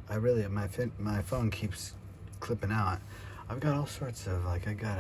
my phone keeps clipping out. I've got all sorts of, like, I got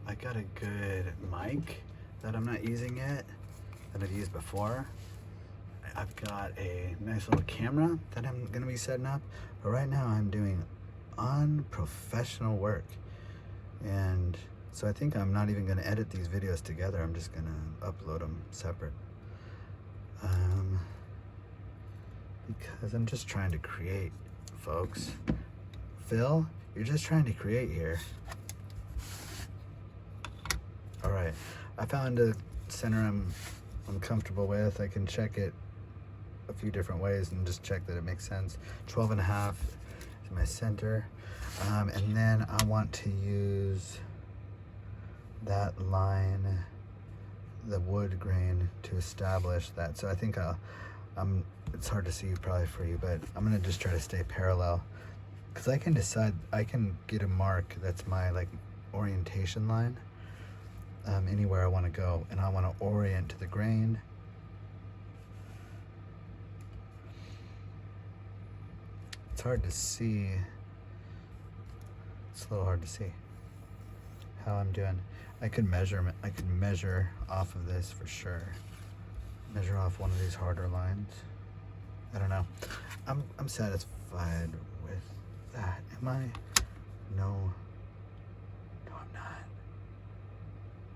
a good mic that I'm not using yet, that I've used before. I've got a nice little camera that I'm gonna be setting up, but right now I'm doing unprofessional work. And so I think I'm not even gonna edit these videos together. I'm just gonna upload them separate. Because I'm just trying to create, folks. Phil, you're just trying to create here. All right, I found a center I'm comfortable with. I can check it a few different ways and just check that it makes sense. 12.5 is my center. And then I want to use that line, the wood grain, to establish that. So I think it's hard to see probably for you, but I'm gonna just try to stay parallel, because I can decide, I can get a mark that's my like orientation line anywhere I want to go, and I want to orient to the grain. It's hard to see. It's a little hard to see how I'm doing. I could measure off of this for sure. Measure off one of these harder lines. I don't know. I'm satisfied with that. Am I? No. No, I'm not.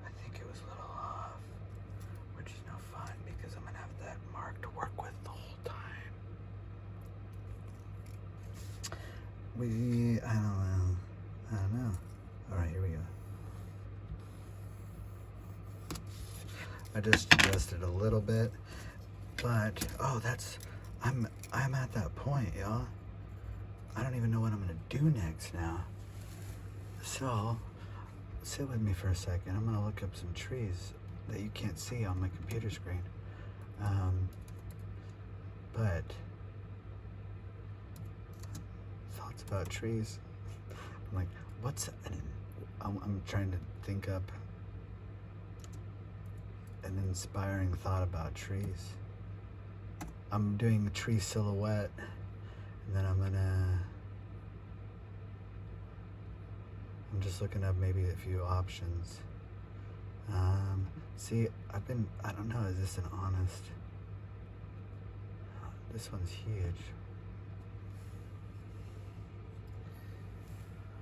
I think it was a little off, which is no fun because I'm gonna have that mark to work with the whole time. I don't know. All right, here we go. I just adjusted a little bit, but I'm at that point, y'all. I don't even know what I'm gonna do next now. So sit with me for a second. I'm gonna look up some trees that you can't see on my computer screen. But thoughts about trees. I'm like, I'm trying to think up an inspiring thought about trees. I'm doing a tree silhouette, and then I'm just looking up maybe a few options. See, I don't know, is this an honest? This one's huge.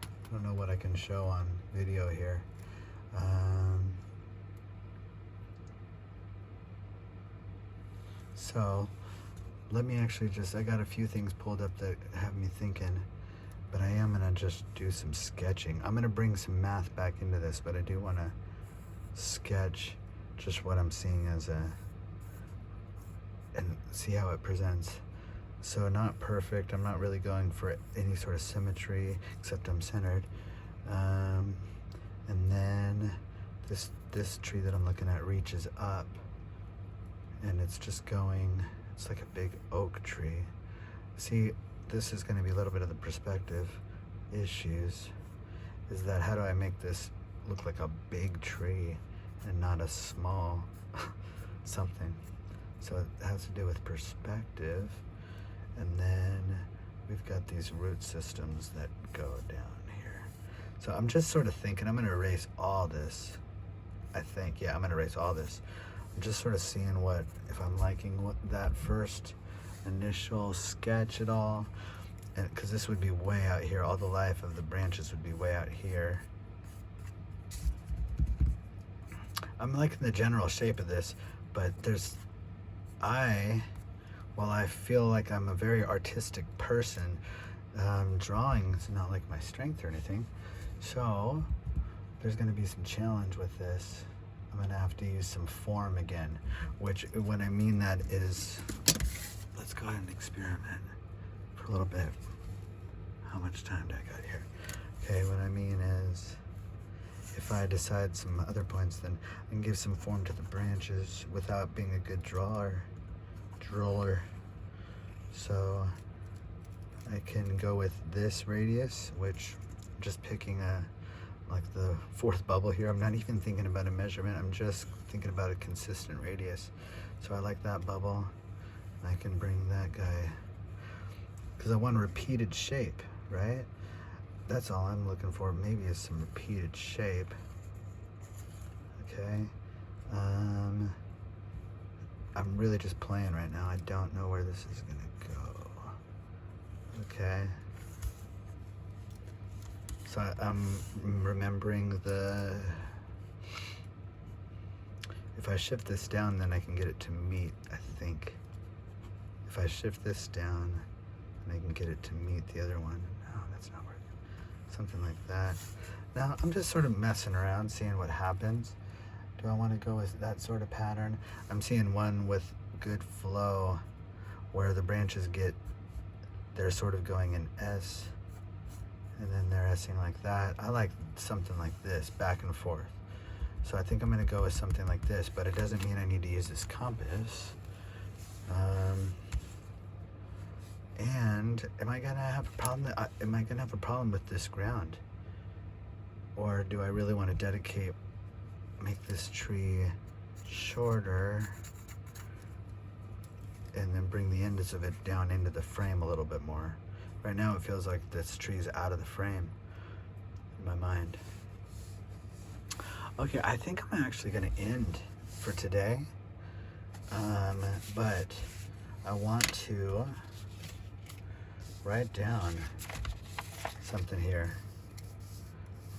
I don't know what I can show on video here. So let me actually I got a few things pulled up that have me thinking, but I am gonna just do some sketching. I'm gonna bring some math back into this, but I do wanna sketch just what I'm seeing and see how it presents. So not perfect, I'm not really going for any sort of symmetry, except I'm centered. And then this tree that I'm looking at reaches up, and it's just it's like a big oak tree. See, this is gonna be a little bit of the perspective issues, is that how do I make this look like a big tree and not a small something? So it has to do with perspective. And then we've got these root systems that go down here. So I'm just sort of thinking, I'm gonna erase all this. I think, yeah, I'm gonna erase all this. I'm just sort of seeing if I'm liking that first initial sketch at all. And because this would be way out here, all the life of the branches would be way out here. I'm liking the general shape of this, but while I feel like I'm a very artistic person, drawing is not like my strength or anything. So there's gonna be some challenge with this. I'm gonna have to use some form again, which when I mean that is, let's go ahead and experiment for a little bit. How much time do I got here? Okay, what I mean is, if I decide some other points, then I can give some form to the branches without being a good drawer. So I can go with this radius, which I'm just picking like the fourth bubble here. I'm not even thinking about a measurement. I'm just thinking about a consistent radius. So I like that bubble. I can bring that guy because I want a repeated shape, right? That's all I'm looking for. Maybe is some repeated shape. Okay. I'm really just playing right now. I don't know where this is gonna go. Okay. So I'm remembering if I shift this down, then I can get it to meet, I think. If I shift this down, then I can get it to meet the other one. No, that's not working. Something like that. Now, I'm just sort of messing around, seeing what happens. Do I want to go with that sort of pattern? I'm seeing one with good flow where the branches they're sort of going in S, and then they're S-ing like that. I like something like this, back and forth. So I think I'm going to go with something like this, but it doesn't mean I need to use this compass. And am I going to have a problem? Am I going to have a problem with this ground? Or do I really want to make this tree shorter and then bring the ends of it down into the frame a little bit more? Right now it feels like this tree's out of the frame in my mind. Okay, I think I'm actually gonna end for today, but I want to write down something here.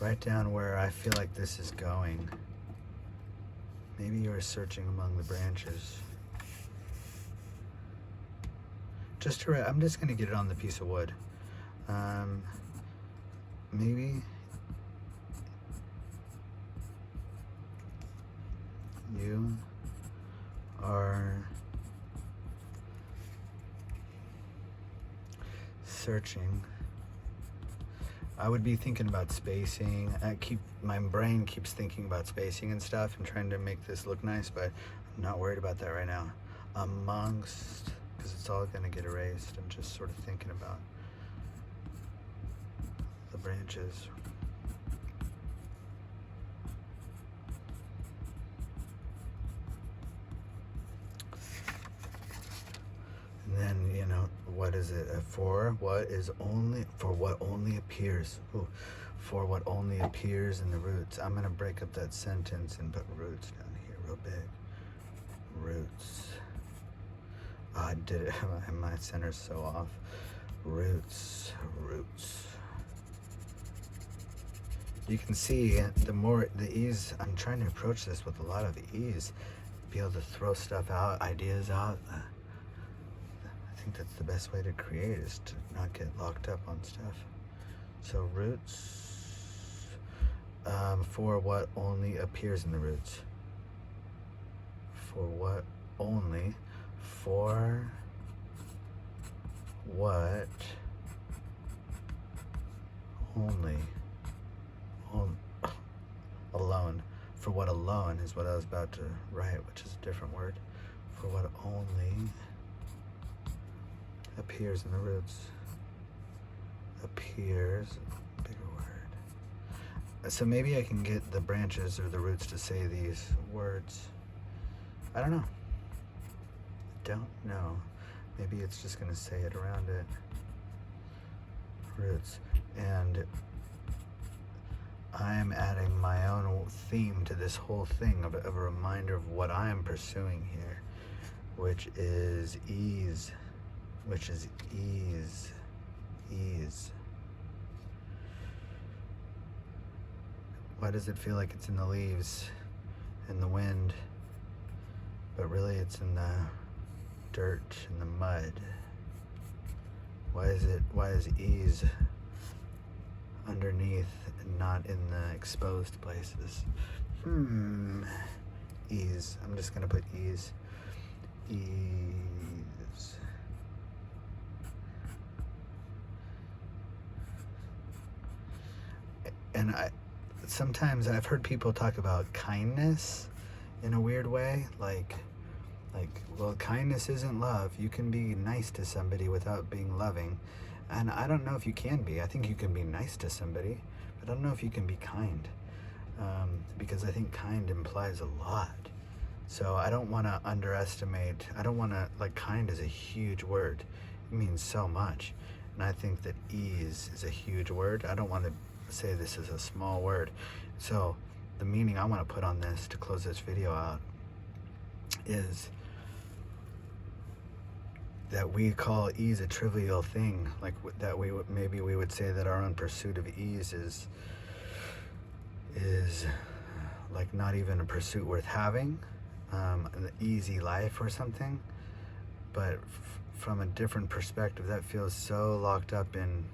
Write down where I feel like this is going. Maybe you're searching among the branches. I'm just gonna get it on the piece of wood. Maybe you are searching. I would be thinking about spacing. My brain keeps thinking about spacing and stuff and trying to make this look nice, but I'm not worried about that right now. Amongst, because it's all gonna get erased. I'm just sort of thinking about the branches. And then, you know, what is it? For what only appears. Ooh, for what only appears in the roots. I'm gonna break up that sentence and put roots down here real big. Roots. Oh, I did it. My center's so off. Roots. You can see the ease. I'm trying to approach this with a lot of ease. Be able to throw stuff out, ideas out. I think that's the best way to create, is to not get locked up on stuff. So roots, for what only appears in the roots. For what only alone. For what alone is what I was about to write, which is a different word. For what only appears in the roots. Appears, bigger word. So maybe I can get the branches or the roots to say these words. I don't know. Maybe it's just gonna say it around it. Roots. And I'm adding my own theme to this whole thing of a reminder of what I am pursuing here, which is ease. Ease. Why does it feel like it's in the leaves, in the wind, but really it's in the dirt, in the mud? Why is ease underneath and not in the exposed places? Ease. I'm just gonna put ease. Ease. And sometimes I've heard people talk about kindness in a weird way, like, well, kindness isn't love. You can be nice to somebody without being loving. And I don't know if you can be. I think you can be nice to somebody, but I don't know if you can be kind. Because I think kind implies a lot. So I don't want to underestimate, kind is a huge word. means so much. And I think that ease is a huge word. I don't want to say this is a small word. So the meaning I want to put on this to close this video out is that we call ease a trivial thing, like that maybe we would say that our own pursuit of ease is like not even a pursuit worth having, an easy life or something. But from a different perspective, that feels so locked up in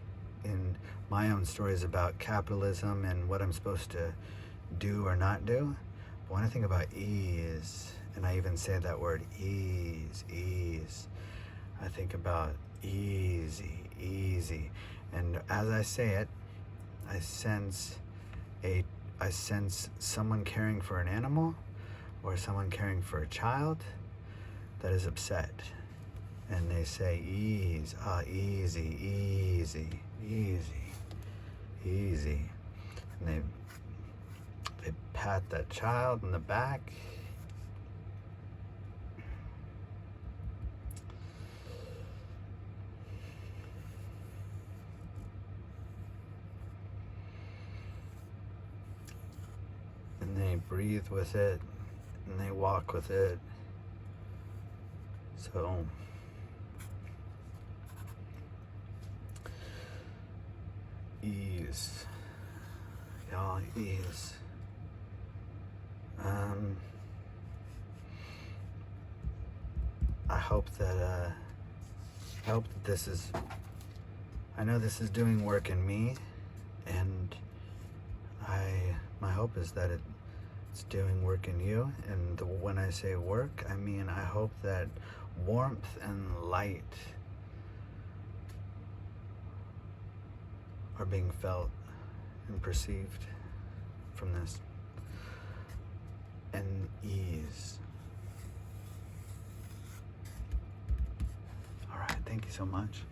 my own stories about capitalism and what I'm supposed to do or not do. But when I think about ease, and I even say that word ease, I think about easy. And as I say it, I sense someone caring for an animal or someone caring for a child that is upset. And they say ease, easy. And they pat that child in the back. And they breathe with it, and they walk with it. So ease, y'all, ease. I hope that this is, I know this is doing work in me, and my hope is that it's doing work in you. And when I say work, I mean I hope that warmth and light are being felt and perceived from this, and ease. All right, thank you so much.